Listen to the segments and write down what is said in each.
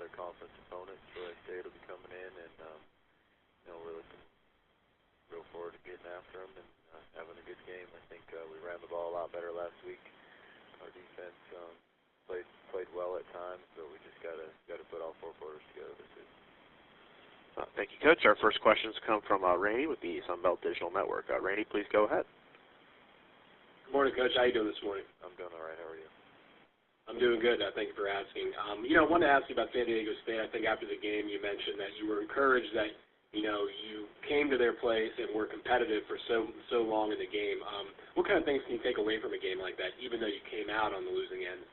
our conference opponents. Troy State will be coming in, and we're looking real forward to getting after them and having a good game. I think we ran the ball a lot better last week. Our defense played well at times, but we just got to put all 4 quarters together this week. Thank you, Coach. Our first questions come from Randy with the Sunbelt Digital Network. Randy, please go ahead. Good morning, Coach. How are you doing this morning? I'm doing all right. How are you? I'm doing good. Thank you for asking. I wanted to ask you about San Diego State. I think after the game you mentioned that you were encouraged that, you came to their place and were competitive for so long in the game. What kind of things can you take away from a game like that, even though you came out on the losing end?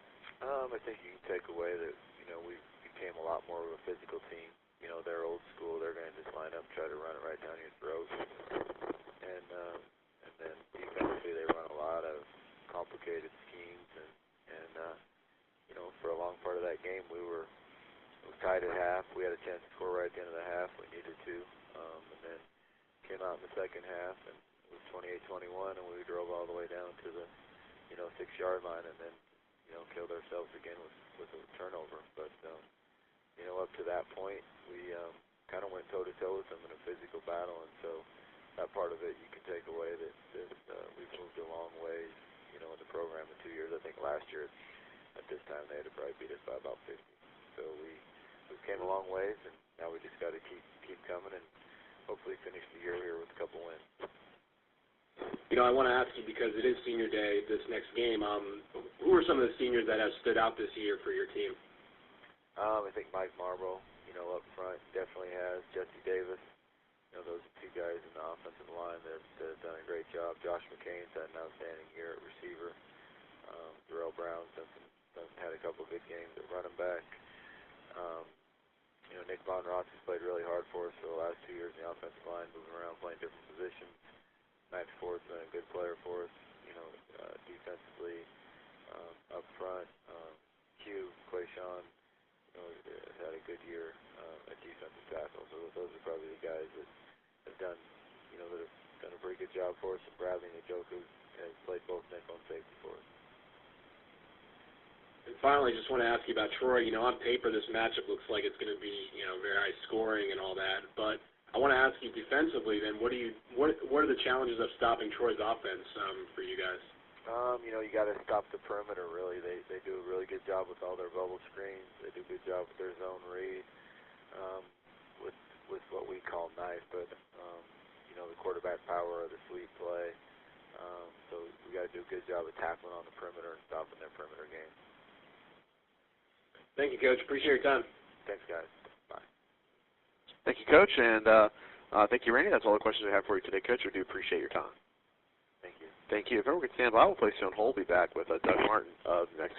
I think you can take away that, we became a lot more of a physical team. They're old school. They're going to just line up, try to run it right down your throat. And then defensively they run a lot of complicated schemes. And for a long part of that game, it was tied at half. We had a chance to score right at the end of the half. We needed to. And then came out in the second half, and it was 28-21, and we drove all the way down to the 6-yard line, and then killed ourselves again with a turnover. But up to that point, we kind of went toe-to-toe with them in a physical battle, and so that part of it you can take away that we've moved a long ways, in the program in 2 years. I think last year at this time they had to probably beat us by about 50. So we came a long ways, and now we just got to keep coming and hopefully finish the year here with a couple wins. I want to ask you, because it is senior day this next game, who are some of the seniors that have stood out this year for your team? I think Mike Marble, up front definitely has. Jesse Davis, those are 2 guys in the offensive line that have done a great job. Josh McCain's had an outstanding year at receiver. Darrell Brown's had a couple of good games at running back. Nick Von Rossi's played really hard for us for the last 2 years in the offensive line, moving around, playing different positions. Max Ford's been a good player for us, defensively. Up front, Clay Sean, has had a good year at defensive tackle. So those are probably the guys that have done, that have done a pretty good job for us. And Bradley Njoku has played both nickel and safety for us. And finally, just want to ask you about Troy. On paper, this matchup looks like it's going to be, very high scoring and all that. But I want to ask you defensively. Then, what are the challenges of stopping Troy's offense for you guys? You got to stop the perimeter. Really, they do a really good job with all their bubble screens. They do a good job with their zone read, with what we call knife, but the quarterback power or the sweep play. So we got to do a good job of tackling on the perimeter and stopping their perimeter game. Thank you, Coach. Appreciate your time. Thanks, guys. Bye. Thank you, Coach, and thank you, Randy. That's all the questions I have for you today, Coach. We do appreciate your time. Thank you. Thank you. If everyone could stand by, we'll place you on hold. We'll be back with Doug Martin of the next